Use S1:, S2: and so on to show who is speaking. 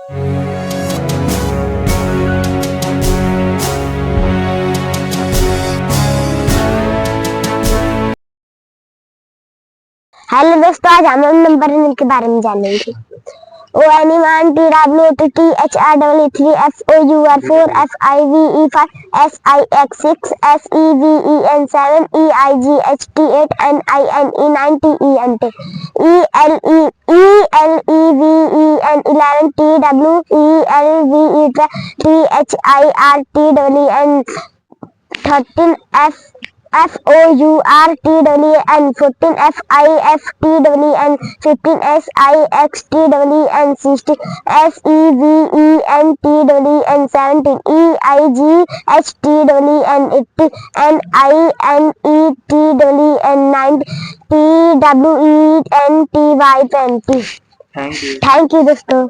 S1: Hello दोस्तों, आज हम नंबर के बारे में जानेंगे। O N E 1 T W T T H R E 3 F O U R 4 F I V E 5 S I X 6 S E V E N 7 E I G H T 8 N I N E 9 T E N 10 E L E V E N 11 T W E L V E 12 T H I R T W N 13 F O U R T W N 14 F I F T W N 15 S I X T W N 16 S E V E N T W N 17 E I G H T W N 18 N I N E T W N 19 T W E N T Y 20। Thank you दोस्तों।